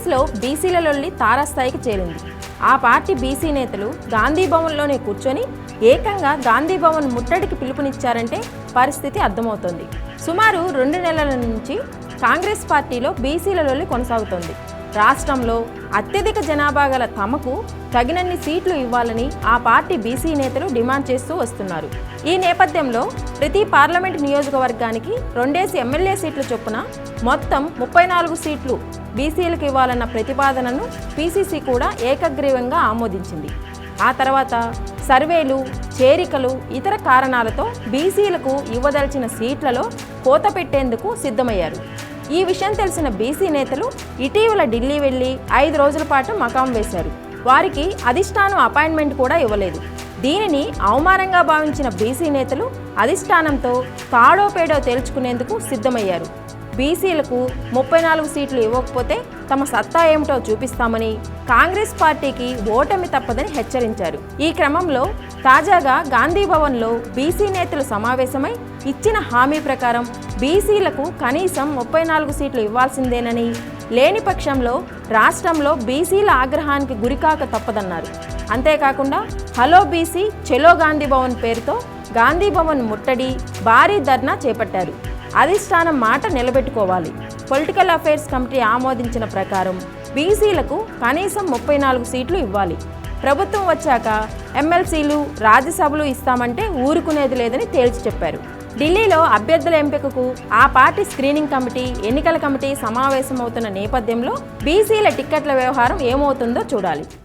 కాంగ్రెస్లో బీసీల లొల్లి తారాస్థాయికి చేరింది. ఆ పార్టీ బీసీ నేతలు గాంధీ భవన్లోనే కూర్చొని ఏకంగా గాంధీ భవన్ ముట్టడికి పిలుపునిచ్చారంటే పరిస్థితి అర్థమవుతోంది. సుమారు 2 నెలల నుంచి కాంగ్రెస్ పార్టీలో బీసీల లొల్లి కొనసాగుతోంది. రాష్ట్రంలో అత్యధిక జనాభా గల తమకు తగినన్ని సీట్లు ఇవ్వాలని ఆ పార్టీ బీసీ నేతలు డిమాండ్ చేస్తూ వస్తున్నారు. ఈ నేపథ్యంలో ప్రతి పార్లమెంటు నియోజకవర్గానికి 2 ఎమ్మెల్యే సీట్ల చొప్పున మొత్తం 34 సీట్లు బీసీలకు ఇవ్వాలన్న ప్రతిపాదనను పీసీసీ కూడా ఏకగ్రీవంగా ఆమోదించింది. ఆ తర్వాత సర్వేలు, చేరికలు, ఇతర కారణాలతో బీసీలకు ఇవ్వదలిచిన సీట్లలో కోత పెట్టేందుకు సిద్ధమయ్యారు. ఈ విషయం తెలిసిన బీసీ నేతలు ఇటీవల ఢిల్లీ వెళ్లి 5 రోజుల పాటు మకాం వేశారు. వారికి అధిష్టానం అపాయింట్మెంట్ కూడా ఇవ్వలేదు. దీనిని అవమానంగా భావించిన బీసీ నేతలు అధిష్టానంతో తాడో పేడో తేల్చుకునేందుకు సిద్ధమయ్యారు. బీసీలకు 34 సీట్లు ఇవ్వకపోతే తమ సత్తా ఏమిటో చూపిస్తామని కాంగ్రెస్ పార్టీకి ఓటమి తప్పదని హెచ్చరించారు. ఈ క్రమంలో తాజాగా గాంధీ భవన్లో బీసీ నేతలు సమావేశమై ఇచ్చిన హామీ ప్రకారం బీసీలకు కనీసం 34 సీట్లు ఇవ్వాల్సిందేనని, లేని పక్షంలో రాష్ట్రంలో బీసీల ఆగ్రహానికి గురికాక తప్పదన్నారు. అంతేకాకుండా హలో బీసీ చెలో గాంధీ భవన్ పేరుతో గాంధీ భవన్ ముట్టడి, భారీ ధర్నా చేపట్టారు. అధిష్టానం మాట నిలబెట్టుకోవాలి. పొలిటికల్ అఫైర్స్ కమిటీ ఆమోదించిన ప్రకారం బీసీలకు కనీసం 34 సీట్లు ఇవ్వాలి. ప్రభుత్వం వచ్చాక ఎమ్మెల్సీలు, రాజ్యసభలు ఇస్తామంటే ఊరుకునేది లేదని తేల్చి చెప్పారు. ఢిల్లీలో అభ్యర్థుల ఎంపికకు ఆ పార్టీ స్క్రీనింగ్ కమిటీ, ఎన్నికల కమిటీ సమావేశమవుతున్న నేపథ్యంలో బీసీల టిక్కెట్ల వ్యవహారం ఏమవుతుందో చూడాలి.